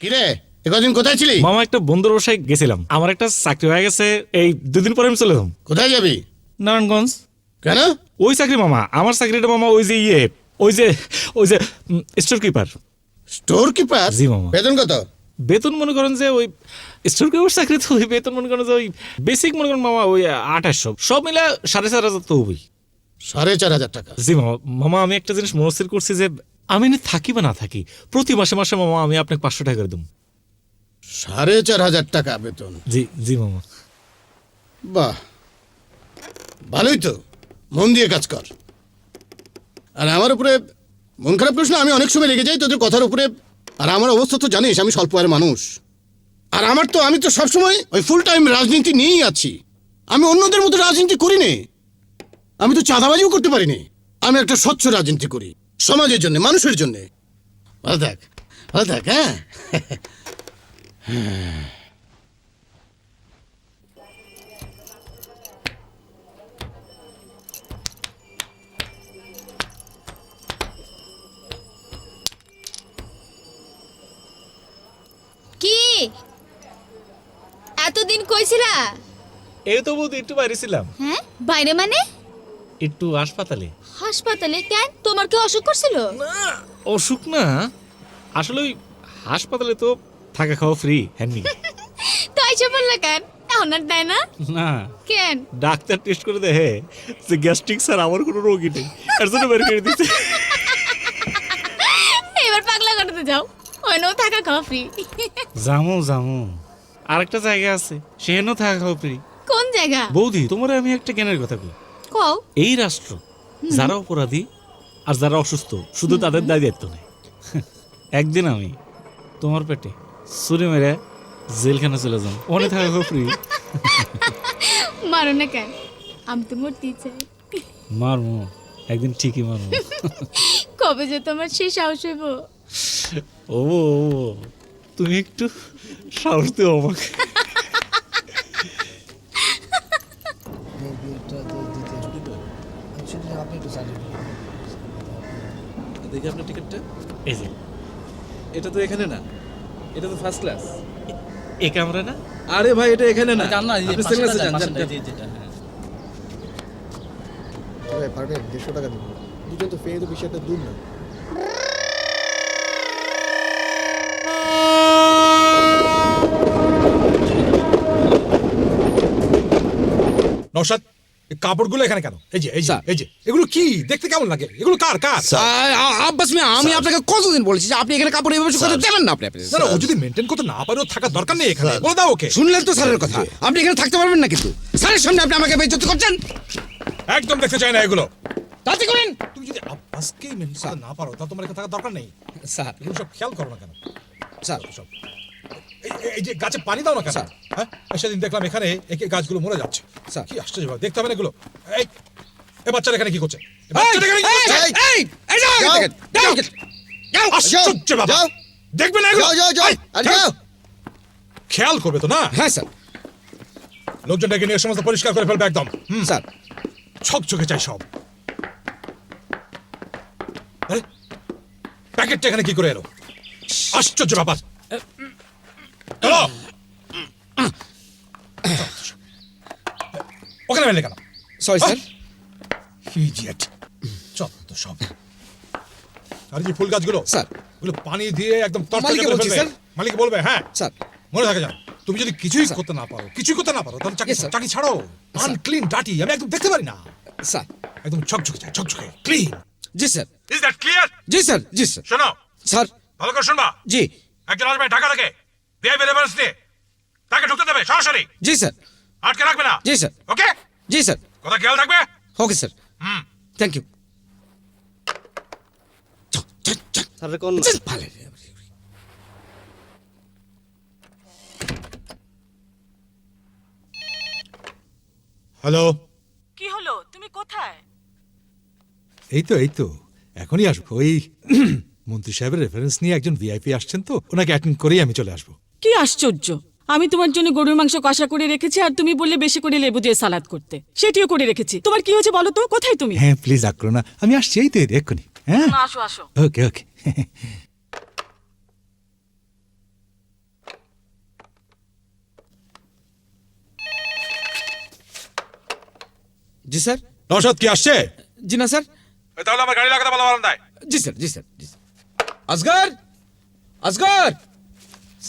কিরে একদিন কোথায় ছিলি? মামা একটা বন্ধুর বাসায় গেছিলাম, আমার একটা চাকরি হয়ে গেছে, এই 2 দিন পরে আমি চলে যাবো। কোথায় যাবি? নারায়ণগঞ্জ। কেন? ওই চাকরি মামা, আমার চাকরিটা মামা ওই যে ওই যে স্টোর কিপার। Storekeeper? জি মামা। বেতন কত? বেতন মনে করেন যে ওই স্টোর কিপার চাকরি তো ওই বেতন মনে করেন যে ওই বেসিক মনে করেন মামা ওই 2800, সব মিলে 4,500 তো হবেই। 4,500 টাকা? জি মামা। মামা আমি একটা জিনিস মনস্থির করছি যে আমি না থাকি বা না থাকি, প্রতি মাসে মাসে মামা আমি আপনাকে 500 টাকা করে দেবো। 4,500 টাকা বেতন? জি জি মামা। বাহ, ভালোই তো, মন দিয়ে কাজ কর। আর আমার উপরে মন খারাপ প্রশ্ন আমি অনেক সময় রেগে যাই তোদের কথার উপরে। আর আমার অবস্থা তো জানিস, আমি স্বল্প আয়ের মানুষ। আর আমি তো সবসময় ওই ফুল টাইম রাজনীতি নিয়েই আছি। আমি অন্যদের মতো রাজনীতি করি নে। আমি তো চাঁদাবাজিও করতে পারিনি। আমি একটা স্বচ্ছ রাজনীতি করি, সমাজের জন্য, মানুষের জন্য। ভালো থাক, ভালো থাক। হ্যাঁ, কি এতদিন কইছিলা? এই তো বলতে একটু বাইরে ছিলাম। হ্যাঁ, বাইরে মানে? একটু হাসপাতালে। হাসপাতালে কেন? তোমার কি অসুখ করছিল? না, অসুখ না, আসলে ওই হাসপাতালে তো থাকা খাওয়া ফ্রি। হ্যাঁ তাই সে বললা কেন? এখন আর দেয় না না, কেন? ডাক্তার টেস্ট করে দেখে যে গ্যাস্ট্রিক স্যার আমার কোনো রোগী নেই, এর জন্য বের করে দিচ্ছে। এবার পাগলা করতে যাও, ওইও থাকা খাওয়া ফ্রি। জামু আরেকটা জায়গা আছে, সেখানেও থাকা খাওয়া ফ্রি। কোন জায়গা? বৌদি, তোমার আমি একটা জ্ঞানের কথা কই। কও। এই রাষ্ট্র যারা অপরাধী আর যারা অসুস্থ শুধু তাদের দায় দায়িত্ব নেই। একদিন আমি তোমার পেটে ছুরি মেরে জেলখানে চলে যাম, অনেক থাকা খাওয়া ফ্রি। মারো না কেন? আমি তো মরতেই চাই। মারমু, একদিন ঠিকই মারমু। কবে যে তোমার সেই সাহস হইব? ও তুমি একটু সাহস দিও আমাকে। দেখি আপনার টিকিটটা। এই যে এটা তো এখানে না, এটা তো ফার্স্ট ক্লাস। এ ক্যামেরা না? আরে ভাই, এটা এখানে না, জান না, এই যে আপনি পাশেরটা সেকেন্ড ক্লাসে যান, যান, পাশেরটা, যান। জি, যেটা, হ্যাঁ। পারবে 150 টাকা দিব। দুটো তো ফেয়ে তো বেশি একটা দূর না। নওশাদ, এই কাপড়গুলো এখানে কেন? এই যে স্যার। এই যে এগুলো কি দেখতে কেমন লাগে? এগুলো কার? আব্বাস মিয়া, আমি আপনাকে কতদিন বলেছি যে আপনি এখানে কাপড় এভাবে শুকাতে দেবেন না। আপনি না না, ও যদি মেনটেন করতে না পারে, ও থাকার দরকার নেই এখানে, বলে দাও ওকে। শুনলেন তো স্যারের কথা, আপনি এখানে থাকতে পারবেন না, কিন্তু স্যারের সামনে আপনি আমাকে বেইজ্জতি করছেন। একদম দেখতে চাই না এগুলো। তাতে করেন তুমি যদি আব্বাসকেই মেনটেন করতে না পারো, তাহলে তোমার এখানে থাকার দরকার নেই। স্যার। এগুলো সব খেয়াল করো না কেন? স্যার, সব এই যে গাছে পানি দাও না কেন? স্যার। হ্যাঁ, সেদিন দেখলাম এখানে একে গাছগুলো মরে যাচ্ছে। স্যার। কি আশ্চর্য ব্যাপার, দেখতে হবে না এগুলো। এই এই বাচ্চারা এখানে কি করছে? এই এই, বাচ্চারা এখানে কি করছে? এই, এই, এই, যাও এখান থেকে, যাও, যাও। আশ্চর্য ব্যাপার, যাও। দেখবে না এগুলো? যাও এই, আর যাও। যাও। খেয়াল করবে তো না? হ্যাঁ স্যার। লোকজন ডেকে নিয়ে সমস্ত পরিষ্কার করে ফেলবে একদম। স্যার, ছকছকে চাই সব। আরে, প্যাকেটটা এখানে কি করে এলো? আশ্চর্য ব্যাপার। হ্যালো, ওখানে ফেললে কেন? Sorry sir. ইডিয়েট, যত সব। আর এই যে ফুল গাছগুলো, স্যার। ওগুলো পানি দিয়ে একদম তরতাজা মালিককে করে বলছি, ফেলবে। স্যার। মালিককে বলবে, হ্যাঁ স্যার। মনে থাকে যান। তুমি যদি কিছুই স্যার। করতে না পারো, তাহলে চাকরি Yes, sir. চাকরি ছাড়ো। আনক্লিন ডাটি, আমি একদম দেখতে পারি না। স্যার। একদম ছকছকে চাই, ছকছকে ক্লিন। জি স্যার। Is that clear? জি স্যার। জি স্যার। শোনো, স্যার। ভালো করে শুনবা। জি। একজন আসবে ঢাকা থেকে, বিআইপি রেফারেন্স নিয়ে, তাকে ঢুকতে দেবে সরাসরি, জি স্যার। আটকে রাখবে না। জি স্যার। ওকে, জি স্যার। কথা খেয়াল থাকবে। Okay sir. Thank you. স্যারের কোন ভালো। হ্যালো, কি হলো? তুমি কোথায়? এই তো এখনই আসবো। ওই মন্ত্রী সাহেবের রেফারেন্স নিয়ে একজন ভিআইপি আসছেন, তো ওনাকে অ্যাটেন্ড করেই আমি চলে আসবো। কি আশ্চর্য! আমি তোমার জন্য গরুর মাংস কষা করে রেখেছি, আর তুমি বললে বেশি করে লেবু দিয়ে সালাদ করতে, সেটিও করে রেখেছি। তোমার কি হয়েছে বলো তো? কোথায় তুমি? হ্যাঁ প্লিজ আক্রো না, আমি আসছি, এই তো এক্ষুনি। হ্যাঁ, আসো আসো। ওকে ওকে। জি স্যার। নওশাদ কি আসছে? জি না স্যার। তাহলে আমার গাড়ি লাগাতে বলো বারান্দায়। জি স্যার, জি স্যার, জি স্যার। আসগর, আসগর,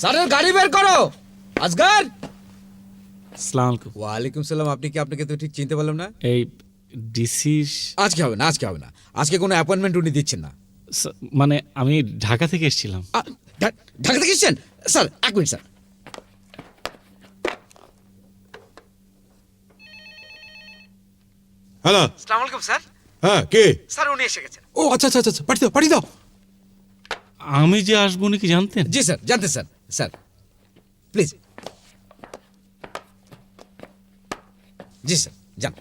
স্যারের গাড়ি বের করো। আসগর। আসসালামু আলাইকুম। ওয়ালাইকুম সালাম। আপনি কি? আপনাকে তো ঠিক চিনতে পারলাম না। এই ডিসি আজকে হবে না, আজকে হবে না, আজকে কোনো অ্যাপয়েন্টমেন্ট উনি দিচ্ছেন না। মানে আমি ঢাকা থেকে এসেছিলাম। ঢাকা থেকে এসছেন? স্যার এক মিনিট স্যার। হ্যালো, আসসালামু আলাইকুম স্যার। হ্যাঁ কে? স্যার উনি এসে গেছেন। ও আচ্ছা আচ্ছা আচ্ছা, পাঠিয়ে দাও পাঠিয়ে দাও। আমি যে আসবো নাকি জানতেন? জি স্যার, জানতে sir. Sir please. G sir, যান।